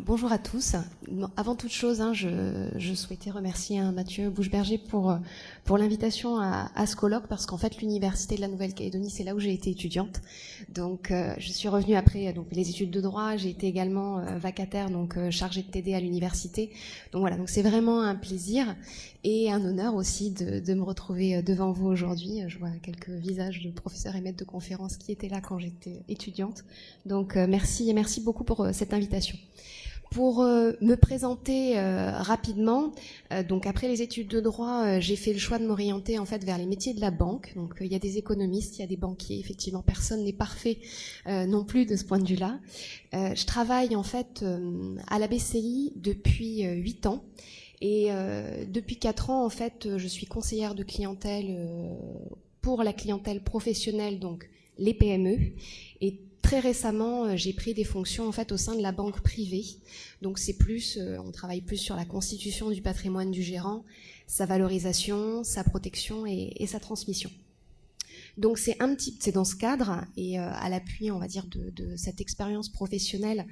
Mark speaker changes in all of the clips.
Speaker 1: bonjour à tous. Avant toute chose, je souhaitais remercier Mathieu Boucheberger pour l'invitation à ce colloque, parce qu'en fait, l'Université de la Nouvelle-Calédonie, c'est là où j'ai été étudiante. Donc, je suis revenue après les études de droit. J'ai été également vacataire, donc chargée de TD à l'université. Donc voilà, donc c'est vraiment un plaisir et un honneur aussi de me retrouver devant vous aujourd'hui. Je vois quelques visages de professeurs et maîtres de conférences qui étaient là quand j'étais étudiante. Donc, merci beaucoup pour cette invitation. Pour me présenter rapidement, donc après les études de droit, j'ai fait le choix de m'orienter en fait vers les métiers de la banque. Donc il y a des économistes, il y a des banquiers. Effectivement, personne n'est parfait non plus de ce point de vue-là. Je travaille en fait à la BCI depuis 8 ans. Et depuis 4 ans, en fait, je suis conseillère de clientèle pour la clientèle professionnelle, donc les PME. Et très récemment, j'ai pris des fonctions en fait au sein de la banque privée. Donc c'est plus, on travaille plus sur la constitution du patrimoine du gérant, sa valorisation, sa protection et sa transmission. Donc c'est dans ce cadre et à l'appui, on va dire, de cette expérience professionnelle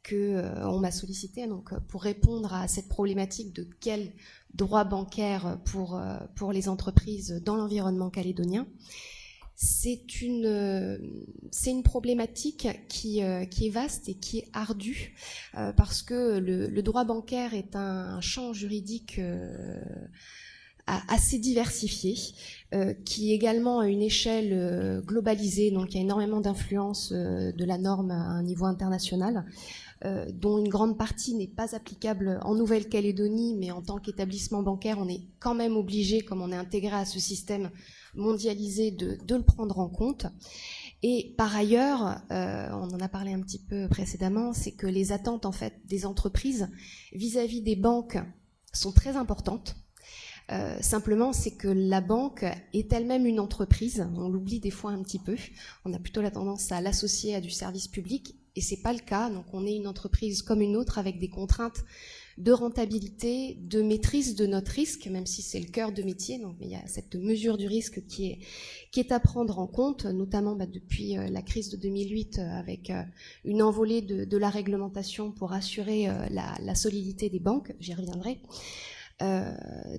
Speaker 1: que on m'a sollicité donc pour répondre à cette problématique de quel droit bancaire pour les entreprises dans l'environnement calédonien. C'est une problématique qui est vaste et qui est ardue parce que le droit bancaire est un champ juridique assez diversifié, qui également à une échelle globalisée, donc il y a énormément d'influence de la norme à un niveau international, dont une grande partie n'est pas applicable en Nouvelle-Calédonie, mais en tant qu'établissement bancaire, on est quand même obligé, comme on est intégré à ce système mondialisé, de le prendre en compte. Et par ailleurs, on en a parlé un petit peu précédemment, c'est que les attentes en fait des entreprises vis-à-vis des banques sont très importantes. Simplement, c'est que la banque est elle-même une entreprise. On l'oublie des fois un petit peu. On a plutôt la tendance à l'associer à du service public, et c'est pas le cas. Donc, on est une entreprise comme une autre avec des contraintes de rentabilité, de maîtrise de notre risque, même si c'est le cœur de métier. Donc, il y a cette mesure du risque qui est à prendre en compte, notamment depuis la crise de 2008, avec une envolée de la réglementation pour assurer la solidité des banques. J'y reviendrai.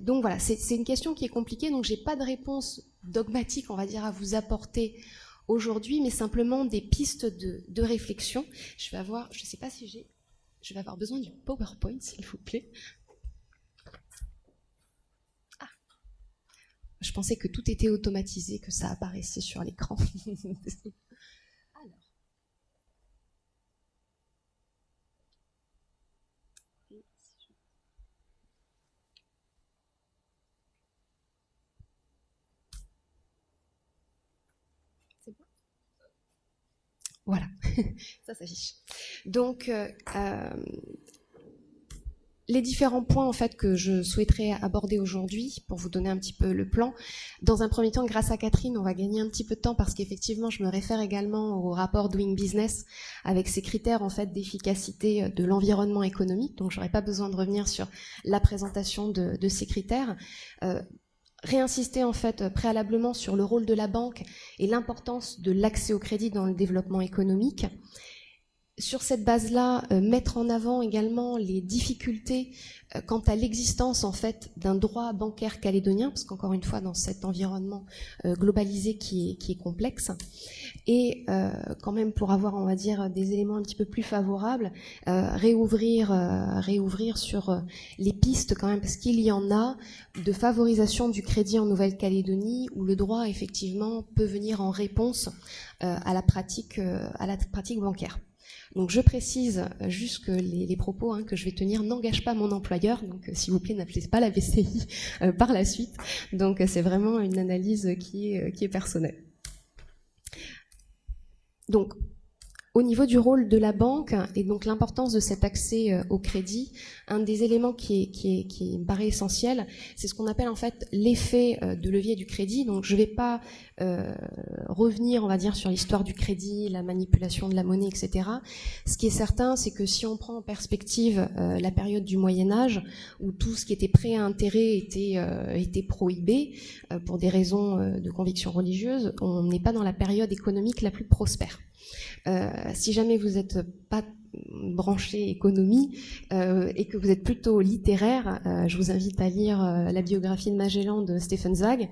Speaker 1: Donc voilà, c'est une question qui est compliquée, donc j'ai pas de réponse dogmatique, on va dire, à vous apporter aujourd'hui, mais simplement des pistes de réflexion. Je sais pas si je vais avoir besoin du PowerPoint, s'il vous plaît. Ah, je pensais que tout était automatisé, que ça apparaissait sur l'écran. Alors. Voilà, ça s'affiche. Donc, les différents points en fait que je souhaiterais aborder aujourd'hui pour vous donner un petit peu le plan. Dans un premier temps, grâce à Catherine, on va gagner un petit peu de temps parce qu'effectivement, je me réfère également au rapport Doing Business avec ses critères en fait d'efficacité de l'environnement économique. Donc, j'aurais pas besoin de revenir sur la présentation de ces critères. Réinsister en fait préalablement sur le rôle de la banque et l'importance de l'accès au crédit dans le développement économique. Sur cette base-là, mettre en avant également les difficultés quant à l'existence en fait d'un droit bancaire calédonien, parce qu'encore une fois dans cet environnement globalisé qui est complexe, et quand même pour avoir, on va dire, des éléments un petit peu plus favorables, réouvrir sur les pistes quand même, parce qu'il y en a, de favorisation du crédit en Nouvelle-Calédonie, où le droit effectivement peut venir en réponse à la pratique bancaire. Donc je précise juste que les propos que je vais tenir n'engagent pas mon employeur, donc s'il vous plaît n'appelez pas la BCI par la suite. Donc c'est vraiment une analyse qui est personnelle. Donc au niveau du rôle de la banque et donc l'importance de cet accès au crédit, un des éléments qui me paraît essentiel, c'est ce qu'on appelle en fait l'effet de levier du crédit. Donc je ne vais pas revenir, on va dire, sur l'histoire du crédit, la manipulation de la monnaie, etc. Ce qui est certain, c'est que si on prend en perspective la période du Moyen-Âge, où tout ce qui était prêt à intérêt était prohibé pour des raisons de conviction religieuse, on n'est pas dans la période économique la plus prospère. Si jamais vous n'êtes pas branché économie et que vous êtes plutôt littéraire, je vous invite à lire la biographie de Magellan de Stefan Zweig.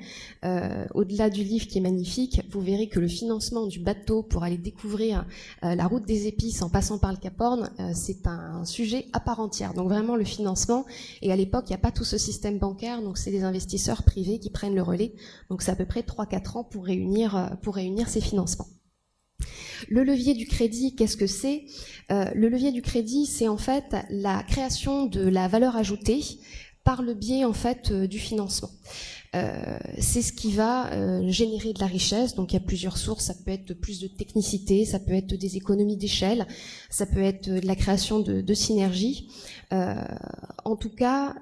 Speaker 1: Au-delà du livre qui est magnifique, vous verrez que le financement du bateau pour aller découvrir la route des épices en passant par le Cap Horn, c'est un sujet à part entière. Donc vraiment le financement, et à l'époque il n'y a pas tout ce système bancaire, donc c'est des investisseurs privés qui prennent le relais. Donc c'est à peu près 3-4 ans pour réunir ces financements. Le levier du crédit, qu'est-ce que c'est ? Le levier du crédit, c'est en fait la création de la valeur ajoutée par le biais en fait du financement. C'est ce qui va générer de la richesse. Donc il y a plusieurs sources, ça peut être plus de technicité, ça peut être des économies d'échelle, ça peut être de la création de synergies. En tout cas,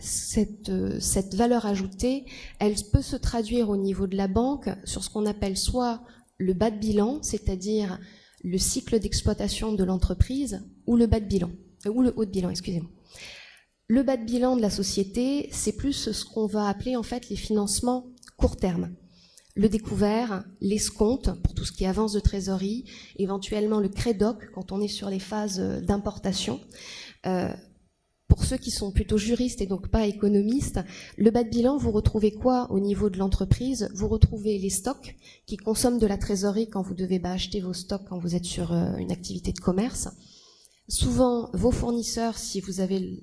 Speaker 1: cette valeur ajoutée, elle peut se traduire au niveau de la banque sur ce qu'on appelle soit le bas de bilan, c'est-à-dire le cycle d'exploitation de l'entreprise, ou le bas de bilan, ou le haut de bilan, excusez-moi. Le bas de bilan de la société, c'est plus ce qu'on va appeler en fait les financements court terme. Le découvert, l'escompte pour tout ce qui est avance de trésorerie, éventuellement le crédoc quand on est sur les phases d'importation. Pour ceux qui sont plutôt juristes et donc pas économistes, le bas de bilan, vous retrouvez quoi au niveau de l'entreprise ? Vous retrouvez les stocks qui consomment de la trésorerie quand vous devez acheter vos stocks quand vous êtes sur une activité de commerce. Souvent, vos fournisseurs, si vous avez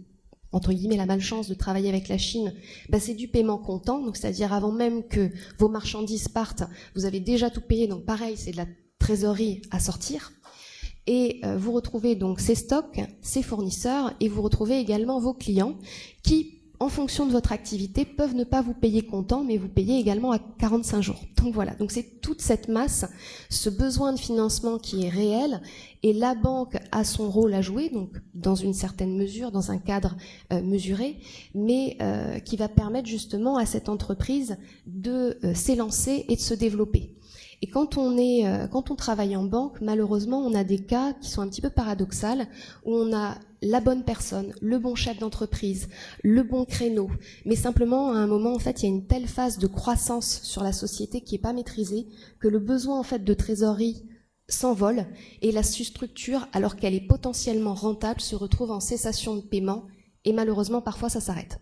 Speaker 1: entre guillemets la malchance de travailler avec la Chine, c'est du paiement comptant, donc c'est-à-dire avant même que vos marchandises partent, vous avez déjà tout payé, donc pareil, c'est de la trésorerie à sortir. Et vous retrouvez donc ces stocks, ces fournisseurs, et vous retrouvez également vos clients qui, en fonction de votre activité, peuvent ne pas vous payer comptant, mais vous payer également à 45 jours. Donc voilà, donc c'est toute cette masse, ce besoin de financement qui est réel, et la banque a son rôle à jouer, donc dans une certaine mesure, dans un cadre mesuré, mais qui va permettre justement à cette entreprise de s'élancer et de se développer. Et quand on travaille en banque, malheureusement, on a des cas qui sont un petit peu paradoxaux, où on a la bonne personne, le bon chef d'entreprise, le bon créneau, mais simplement à un moment, en fait, il y a une telle phase de croissance sur la société qui est pas maîtrisée que le besoin en fait de trésorerie s'envole et la structure, alors qu'elle est potentiellement rentable, se retrouve en cessation de paiement et malheureusement parfois ça s'arrête.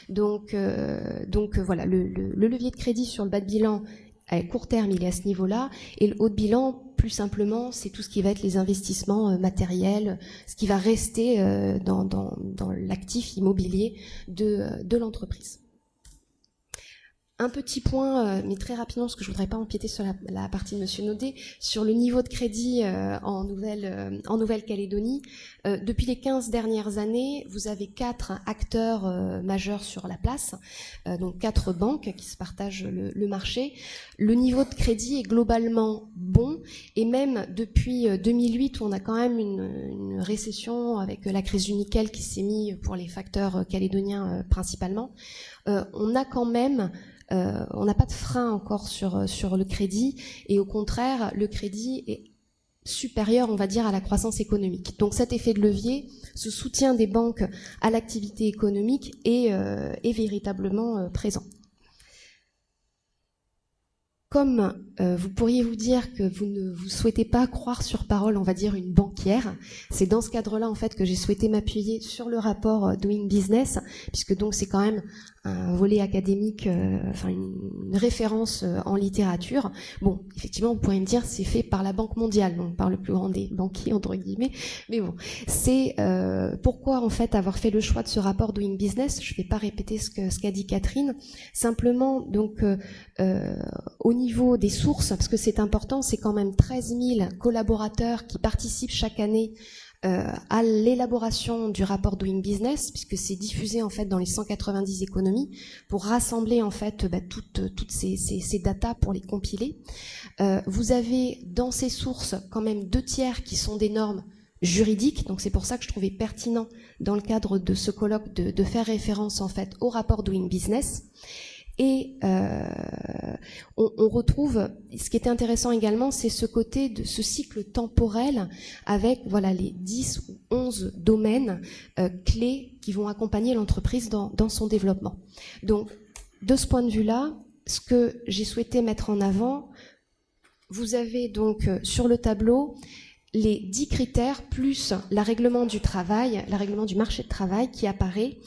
Speaker 1: Donc voilà, le levier de crédit sur le bas de bilan à court terme, il est à ce niveau-là, et le haut de bilan, plus simplement, c'est tout ce qui va être les investissements matériels, ce qui va rester dans l'actif immobilier de l'entreprise. Un petit point, mais très rapidement, parce que je voudrais pas empiéter sur la partie de Monsieur Naudet, sur le niveau de crédit en Nouvelle-Calédonie. Depuis les 15 dernières années, vous avez 4 acteurs majeurs sur la place, donc 4 banques qui se partagent le marché. Le niveau de crédit est globalement bon, et même depuis 2008, où on a quand même une récession avec la crise du nickel qui s'est mise pour les facteurs calédoniens principalement, on a quand même on n'a pas de frein encore sur le crédit, et au contraire, le crédit est supérieur, on va dire, à la croissance économique. Donc cet effet de levier, ce soutien des banques à l'activité économique est véritablement présent. Comme vous pourriez vous dire que vous ne vous souhaitez pas croire sur parole, on va dire, une banquière, c'est dans ce cadre-là en fait que j'ai souhaité m'appuyer sur le rapport Doing Business, puisque donc c'est quand même un volet académique, enfin une référence en littérature. Bon, effectivement, vous pourriez me dire c'est fait par la Banque mondiale, donc par le plus grand des banquiers entre guillemets, mais bon, c'est pourquoi en fait avoir fait le choix de ce rapport Doing Business. Je ne vais pas répéter ce qu'a dit Catherine, simplement donc au niveau des sources, parce que c'est important, c'est quand même 13 000 collaborateurs qui participent chaque année à l'élaboration du rapport Doing Business, puisque c'est diffusé en fait dans les 190 économies pour rassembler en fait toutes ces datas pour les compiler. Vous avez dans ces sources quand même 2/3 qui sont des normes juridiques, donc c'est pour ça que je trouvais pertinent dans le cadre de ce colloque de faire référence en fait au rapport Doing Business. Et on retrouve, ce qui était intéressant également, c'est ce côté de ce cycle temporel avec voilà les 10 ou 11 domaines clés qui vont accompagner l'entreprise dans son développement. Donc, de ce point de vue-là, ce que j'ai souhaité mettre en avant, vous avez donc sur le tableau les 10 critères plus la règlement du travail, la règlement du marché de travail qui apparaît,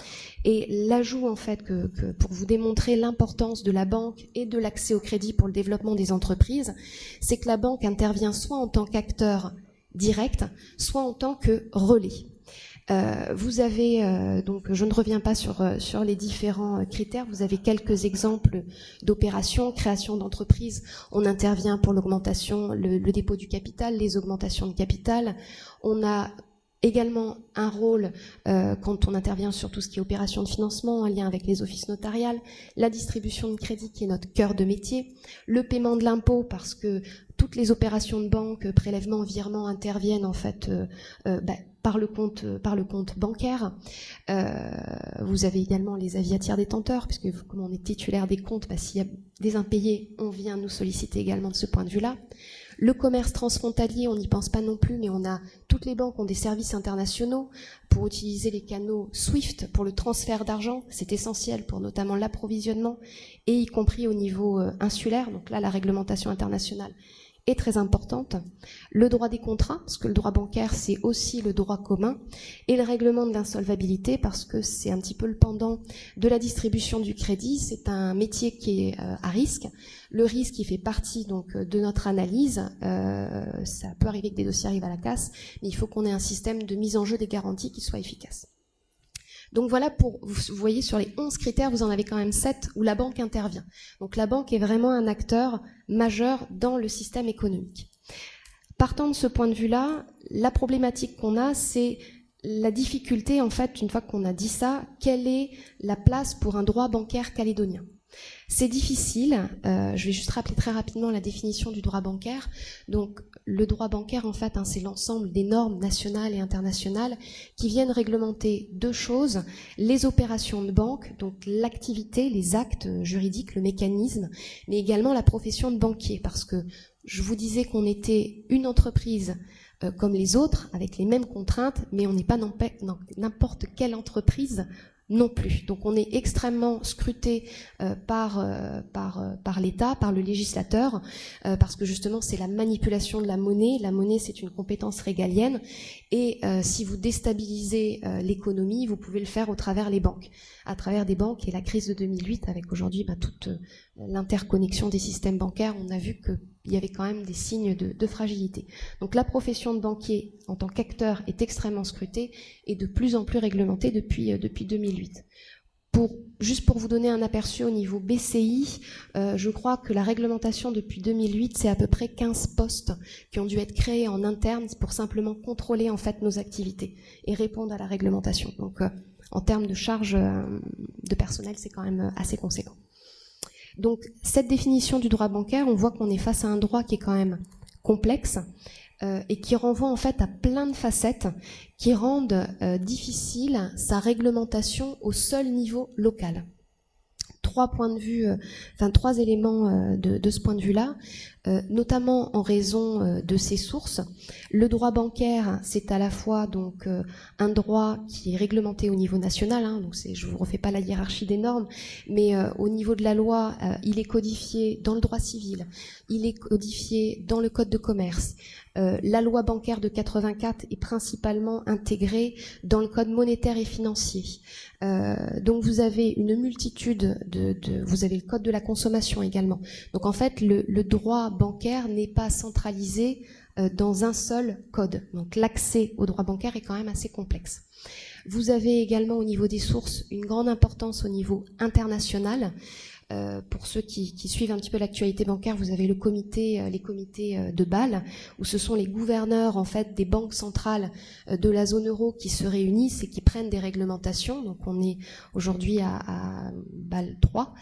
Speaker 1: et l'ajout en fait que pour vous démontrer l'importance de la banque et de l'accès au crédit pour le développement des entreprises, c'est que la banque intervient soit en tant qu'acteur direct, soit en tant que relais. Vous avez, donc je ne reviens pas sur les différents critères, vous avez quelques exemples d'opérations, création d'entreprises, on intervient pour l'augmentation, le dépôt du capital, les augmentations de capital, on a également un rôle quand on intervient sur tout ce qui est opération de financement, en lien avec les offices notariales, la distribution de crédit qui est notre cœur de métier, le paiement de l'impôt parce que toutes les opérations de banque, prélèvements, virements interviennent en fait par le compte bancaire. Vous avez également les avis à tiers détenteurs, puisque comme on est titulaire des comptes, s'il y a des impayés, on vient nous solliciter également de ce point de vue-là. Le commerce transfrontalier, on n'y pense pas non plus, mais toutes les banques ont des services internationaux pour utiliser les canaux SWIFT pour le transfert d'argent. C'est essentiel pour notamment l'approvisionnement, et y compris au niveau insulaire. Donc là, la réglementation internationale est très importante. Le droit des contrats, parce que le droit bancaire, c'est aussi le droit commun, et le règlement de l'insolvabilité, parce que c'est un petit peu le pendant de la distribution du crédit. C'est un métier qui est à risque. Le risque, il fait partie donc de notre analyse. Ça peut arriver que des dossiers arrivent à la casse, mais il faut qu'on ait un système de mise en jeu des garanties qui soit efficace. Donc voilà, vous voyez sur les 11 critères, vous en avez quand même 7 où la banque intervient. Donc la banque est vraiment un acteur majeur dans le système économique. Partant de ce point de vue-là, la problématique qu'on a, c'est la difficulté, en fait, une fois qu'on a dit ça, quelle est la place pour un droit bancaire calédonien ? C'est difficile, je vais juste rappeler très rapidement la définition du droit bancaire. Donc le droit bancaire, en fait, c'est l'ensemble des normes nationales et internationales qui viennent réglementer deux choses: les opérations de banque, donc l'activité, les actes juridiques, le mécanisme, mais également la profession de banquier, parce que je vous disais qu'on était une entreprise comme les autres, avec les mêmes contraintes, mais on n'est pas n'importe quelle entreprise non plus. Donc on est extrêmement scruté par l'État, par le législateur, parce que justement c'est la manipulation de la monnaie. La monnaie, c'est une compétence régalienne, et si vous déstabilisez l'économie, vous pouvez le faire au travers des banques et la crise de 2008 avec aujourd'hui toute l'interconnexion des systèmes bancaires. On a vu qu'il y avait quand même des signes de fragilité. Donc la profession de banquier en tant qu'acteur est extrêmement scrutée et de plus en plus réglementée depuis 2008. Juste pour vous donner un aperçu au niveau BCI, je crois que la réglementation depuis 2008, c'est à peu près 15 postes qui ont dû être créés en interne pour simplement contrôler en fait nos activités et répondre à la réglementation. Donc en termes de charge de personnel, c'est quand même assez conséquent. Donc cette définition du droit bancaire, on voit qu'on est face à un droit qui est quand même complexe et qui renvoie en fait à plein de facettes qui rendent difficile sa réglementation au seul niveau local. Trois éléments de ce point de vue-là, notamment en raison de ses sources. Le droit bancaire, c'est à la fois donc un droit qui est réglementé au niveau national, donc je ne vous refais pas la hiérarchie des normes, mais au niveau de la loi, il est codifié dans le droit civil, il est codifié dans le code de commerce. La loi bancaire de 84 est principalement intégrée dans le code monétaire et financier. Donc vous avez une multitude vous avez le code de la consommation également. Donc en fait, le droit bancaire n'est pas centralisé dans un seul code. Donc l'accès au droit bancaire est quand même assez complexe. Vous avez également au niveau des sources une grande importance au niveau international. Pour ceux qui suivent un petit peu l'actualité bancaire, vous avez les comités de Bâle, où ce sont les gouverneurs en fait des banques centrales de la zone euro qui se réunissent et qui prennent des réglementations. Donc on est aujourd'hui à Bâle 3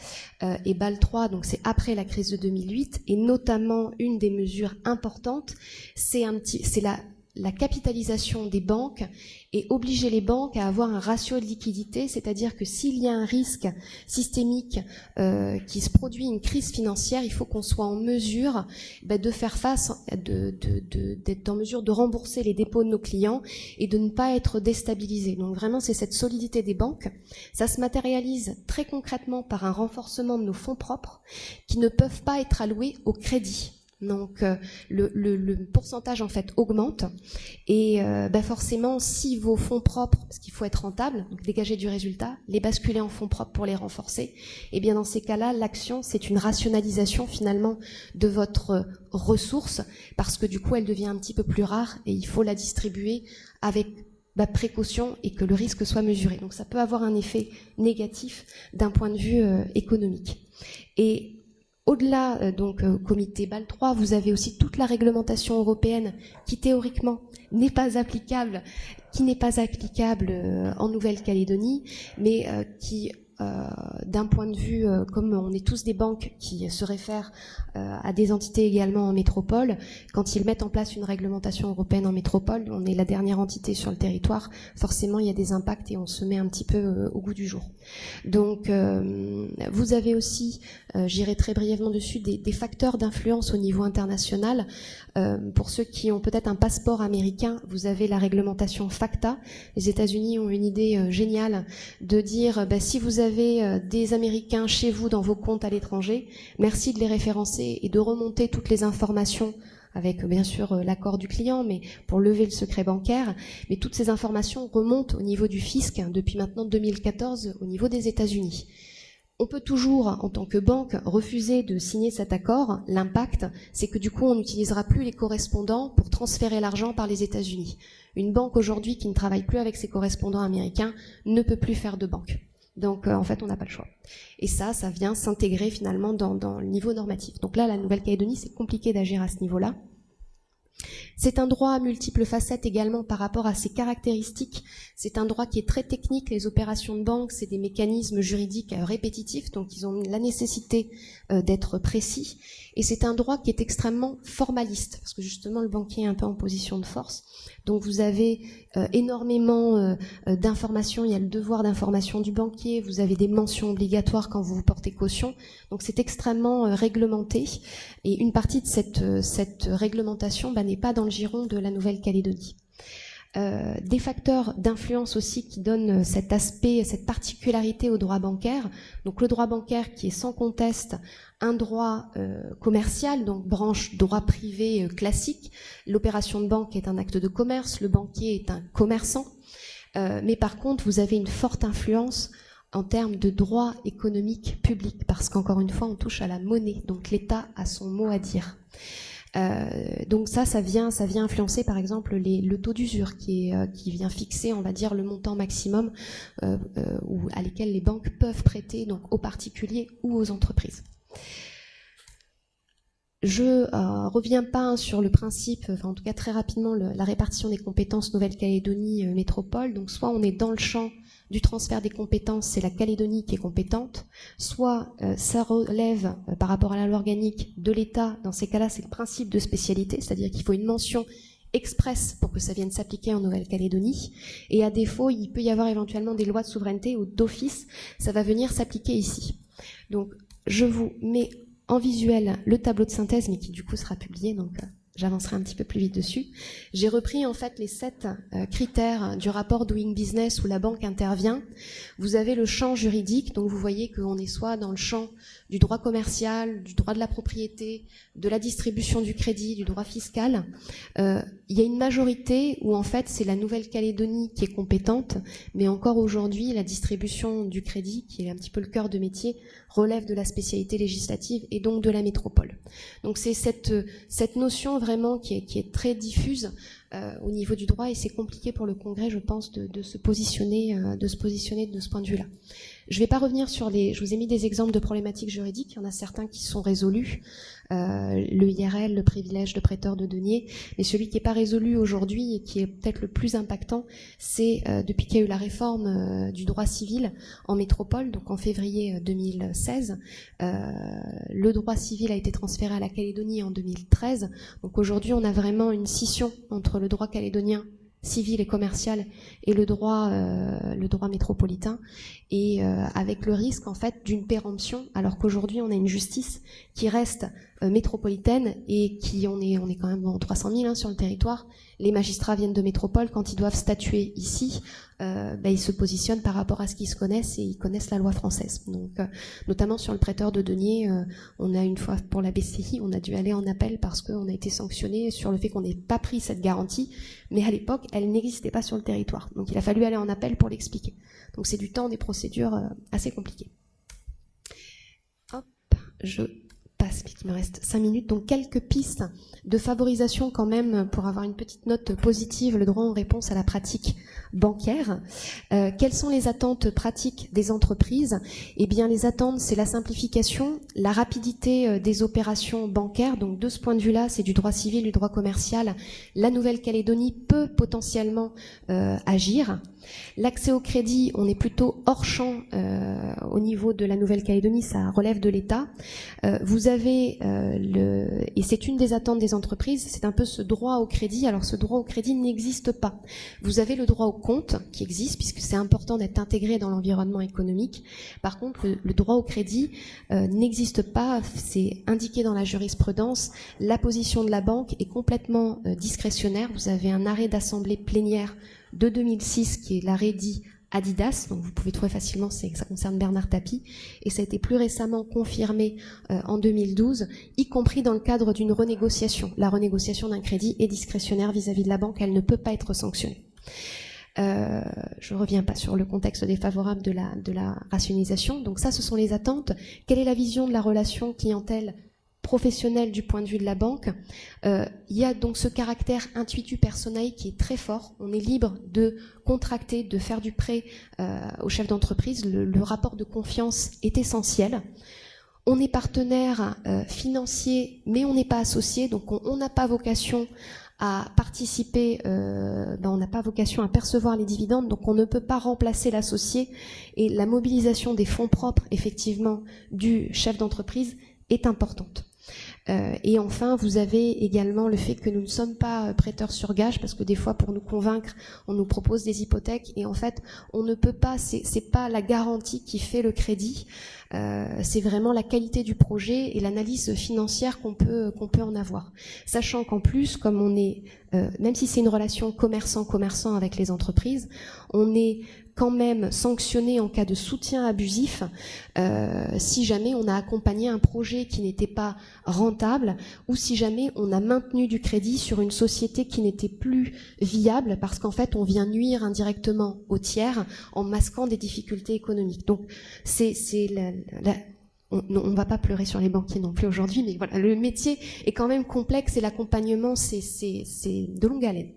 Speaker 1: et Bâle 3, donc c'est après la crise de 2008, et notamment une des mesures importantes, c'est la capitalisation des banques et obliger les banques à avoir un ratio de liquidité, c'est-à-dire que s'il y a un risque systémique qui se produit, une crise financière, il faut qu'on soit en mesure de faire face, d'être en mesure de rembourser les dépôts de nos clients et de ne pas être déstabilisé. Donc vraiment, c'est cette solidité des banques. Ça se matérialise très concrètement par un renforcement de nos fonds propres qui ne peuvent pas être alloués au crédit. Donc le pourcentage en fait augmente et forcément si vos fonds propres, parce qu'il faut être rentable, donc dégager du résultat, les basculer en fonds propres pour les renforcer, et bien dans ces cas-là l'action c'est une rationalisation finalement de votre ressource parce que du coup elle devient un petit peu plus rare et il faut la distribuer avec précaution et que le risque soit mesuré. Donc ça peut avoir un effet négatif d'un point de vue économique. Et au-delà, comité Bâle III, vous avez aussi toute la réglementation européenne qui théoriquement n'est pas applicable, en Nouvelle-Calédonie, mais qui, d'un point de vue, comme on est tous des banques qui se réfèrent à des entités également en métropole, quand ils mettent en place une réglementation européenne en métropole, on est la dernière entité sur le territoire, forcément il y a des impacts et on se met un petit peu au goût du jour. Donc vous avez aussi, j'irai très brièvement dessus, des facteurs d'influence au niveau international. Pour ceux qui ont peut-être un passeport américain, vous avez la réglementation FACTA. Les États-Unis ont une idée géniale de dire si vous avez des Américains chez vous dans vos comptes à l'étranger, merci de les référencer et de remonter toutes les informations avec bien sûr l'accord du client, mais pour lever le secret bancaire. Mais toutes ces informations remontent au niveau du fisc depuis maintenant 2014 au niveau des États-Unis. On peut toujours, en tant que banque, refuser de signer cet accord. L'impact, c'est que du coup, on n'utilisera plus les correspondants pour transférer l'argent par les États-Unis. Une banque aujourd'hui qui ne travaille plus avec ses correspondants américains ne peut plus faire de banque. Donc en fait, on n'a pas le choix. Et ça vient s'intégrer finalement dans le niveau normatif. Donc là, la Nouvelle-Calédonie, c'est compliqué d'agir à ce niveau-là. C'est un droit à multiples facettes également par rapport à ses caractéristiques. C'est un droit qui est très technique. Les opérations de banque, c'est des mécanismes juridiques répétitifs, donc ils ont la nécessité d'être précis. Et c'est un droit qui est extrêmement formaliste, parce que justement le banquier est un peu en position de force. Donc vous avez énormément d'informations, il y a le devoir d'information du banquier, vous avez des mentions obligatoires quand vous portez caution. Donc c'est extrêmement réglementé. Et une partie de cette réglementation n'est pas dans le giron de la Nouvelle-Calédonie. Des facteurs d'influence aussi qui donnent cet aspect, cette particularité au droit bancaire. Donc le droit bancaire qui est sans conteste un droit commercial, donc branche droit privé classique. L'opération de banque est un acte de commerce, le banquier est un commerçant. Mais par contre, vous avez une forte influence en termes de droit économique public, parce qu'encore une fois, on touche à la monnaie, donc l'État a son mot à dire. Donc ça vient influencer par exemple le taux d'usure qui vient fixer, on va dire, le montant maximum à lesquels les banques peuvent prêter, donc aux particuliers ou aux entreprises. Je reviens pas sur le principe, enfin en tout cas très rapidement, la répartition des compétences Nouvelle-Calédonie métropole. Donc soit on est dans le champ du transfert des compétences, c'est la Calédonie qui est compétente, soit ça relève par rapport à la loi organique de l'État. Dans ces cas-là, c'est le principe de spécialité, c'est-à-dire qu'il faut une mention express pour que ça vienne s'appliquer en Nouvelle-Calédonie. Et à défaut, il peut y avoir éventuellement des lois de souveraineté ou d'office, ça va venir s'appliquer ici. Donc je vous mets en visuel le tableau de synthèse, mais qui du coup sera publié, donc j'avancerai un petit peu plus vite dessus. J'ai repris en fait les 7 critères du rapport Doing Business où la banque intervient. Vous avez le champ juridique, donc vous voyez qu'on est soit dans le champ du droit commercial, du droit de la propriété, de la distribution du crédit, du droit fiscal. Il y a une majorité où en fait c'est la Nouvelle-Calédonie qui est compétente, mais encore aujourd'hui la distribution du crédit, qui est un petit peu le cœur de métier, relève de la spécialité législative et donc de la métropole. Donc c'est cette notion vraiment qui est très diffuse au niveau du droit, et c'est compliqué pour le Congrès, je pense, de se positionner de ce point de vue-là. Je ne vais pas revenir sur je vous ai mis des exemples de problématiques juridiques, il y en a certains qui sont résolus, le IRL, le privilège de prêteur de deniers, mais celui qui n'est pas résolu aujourd'hui et qui est peut-être le plus impactant, c'est depuis qu'il y a eu la réforme du droit civil en métropole, donc en février 2016, le droit civil a été transféré à la Calédonie en 2013, donc aujourd'hui on a vraiment une scission entre le droit calédonien civil et commercial et le droit métropolitain, et avec le risque en fait d'une péremption, alors qu'aujourd'hui on a une justice qui reste métropolitaine et on est quand même en 300 000 sur le territoire. Les magistrats viennent de métropole, quand ils doivent statuer ici, ils se positionnent par rapport à ce qu'ils se connaissent et ils connaissent la loi française. Donc, notamment sur le prêteur de deniers, on a une fois pour la BCI, on a dû aller en appel parce qu'on a été sanctionné sur le fait qu'on n'ait pas pris cette garantie, mais à l'époque, elle n'existait pas sur le territoire. Donc il a fallu aller en appel pour l'expliquer. Donc c'est du temps, des procédures assez compliquées. Hop, je passe, puisqu'il me reste 5 minutes. Donc quelques pistes de favorisation quand même pour avoir une petite note positive, le droit en réponse à la pratique bancaire. Quelles sont les attentes pratiques des entreprises? Eh bien, les attentes, c'est la simplification, la rapidité des opérations bancaires. Donc, de ce point de vue-là, c'est du droit civil, du droit commercial. La Nouvelle-Calédonie peut potentiellement agir. L'accès au crédit, on est plutôt hors champ au niveau de la Nouvelle-Calédonie, ça relève de l'État. Vous avez et c'est une des attentes des entreprises, c'est un peu ce droit au crédit. Alors, ce droit au crédit n'existe pas. Vous avez le droit au compte qui existe, puisque c'est important d'être intégré dans l'environnement économique. Par contre, le droit au crédit n'existe pas, c'est indiqué dans la jurisprudence. La position de la banque est complètement discrétionnaire. Vous avez un arrêt d'assemblée plénière de 2006 qui est l'arrêt dit Adidas, donc vous pouvez trouver facilement, ça concerne Bernard Tapie, et ça a été plus récemment confirmé en 2012, y compris dans le cadre d'une renégociation. La renégociation d'un crédit est discrétionnaire vis-à-vis de la banque, elle ne peut pas être sanctionnée. Je ne reviens pas sur le contexte défavorable de la rationalisation. Donc ça, ce sont les attentes. Quelle est la vision de la relation clientèle professionnelle du point de vue de la banque? Il y a donc ce caractère intuitu personae qui est très fort. On est libre de contracter, de faire du prêt au chef d'entreprise. Le rapport de confiance est essentiel. On est partenaire financier, mais on n'est pas associé, donc on n'a pas vocation à participer, on n'a pas vocation à percevoir les dividendes, donc on ne peut pas remplacer l'associé, et la mobilisation des fonds propres, effectivement, du chef d'entreprise est importante. Et enfin, vous avez également le fait que nous ne sommes pas prêteurs sur gage, parce que des fois, pour nous convaincre, on nous propose des hypothèques, et en fait, on ne peut pas, c'est pas la garantie qui fait le crédit, c'est vraiment la qualité du projet et l'analyse financière qu'on peut en avoir. Sachant qu'en plus, comme on est, même si c'est une relation commerçant-commerçant avec les entreprises, on est quand même sanctionné en cas de soutien abusif si jamais on a accompagné un projet qui n'était pas rentable ou si jamais on a maintenu du crédit sur une société qui n'était plus viable parce qu'en fait on vient nuire indirectement aux tiers en masquant des difficultés économiques. Donc on ne va pas pleurer sur les banquiers non plus aujourd'hui, mais voilà, le métier est quand même complexe et l'accompagnement c'est de longue haleine.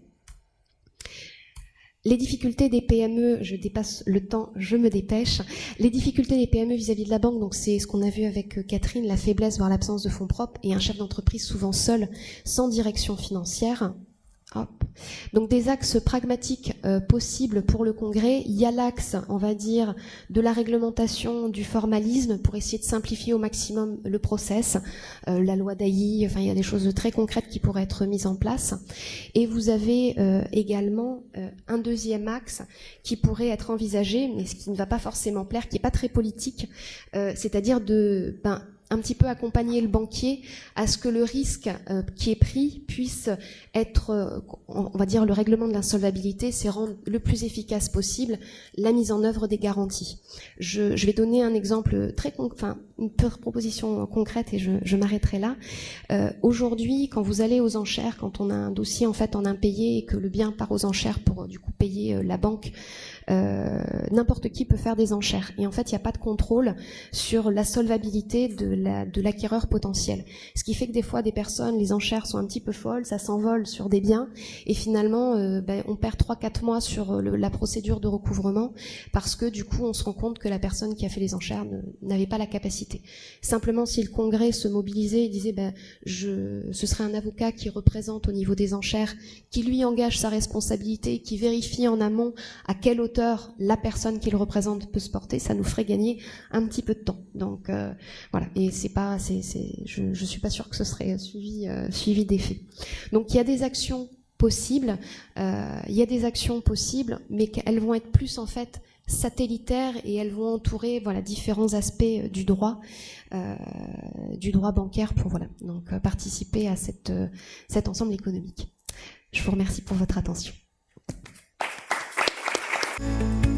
Speaker 1: Les difficultés des PME, je dépasse le temps, je me dépêche. Les difficultés des PME vis-à-vis de la banque, donc c'est ce qu'on a vu avec Catherine, la faiblesse voire l'absence de fonds propres et un chef d'entreprise souvent seul, sans direction financière. Hop. Donc des axes pragmatiques possibles pour le Congrès. Il y a l'axe, on va dire, de la réglementation, du formalisme pour essayer de simplifier au maximum le process. La loi d'AI, enfin il y a des choses très concrètes qui pourraient être mises en place. Et vous avez également un deuxième axe qui pourrait être envisagé, mais ce qui ne va pas forcément plaire, qui n'est pas très politique, c'est-à-dire de un petit peu accompagner le banquier à ce que le risque qui est pris puisse être, on va dire, le règlement de l'insolvabilité, c'est rendre le plus efficace possible la mise en œuvre des garanties. Je vais donner un exemple une proposition concrète et je m'arrêterai là. Aujourd'hui, quand vous allez aux enchères, quand on a un dossier en fait en impayé et que le bien part aux enchères pour du coup payer la banque, n'importe qui peut faire des enchères. Et en fait, il n'y a pas de contrôle sur la solvabilité de l'acquéreur potentiel. Ce qui fait que des fois, des personnes, les enchères sont un petit peu folles, ça s'envole sur des biens, et finalement, on perd 3-4 mois sur la procédure de recouvrement, parce que du coup, on se rend compte que la personne qui a fait les enchères n'avait pas la capacité. Simplement, si le Congrès se mobilisait et disait, ce serait un avocat qui représente au niveau des enchères, qui lui engage sa responsabilité, qui vérifie en amont à quelle hauteur la personne qui le représente peut se porter, ça nous ferait gagner un petit peu de temps. Donc voilà, et je suis pas sûre que ce serait suivi d'effet. Donc il y a des actions possibles, mais qu'elles vont être plus en fait satellitaires et elles vont entourer différents aspects du droit bancaire pour donc participer à cet ensemble économique. Je vous remercie pour votre attention.
Speaker 2: Merci.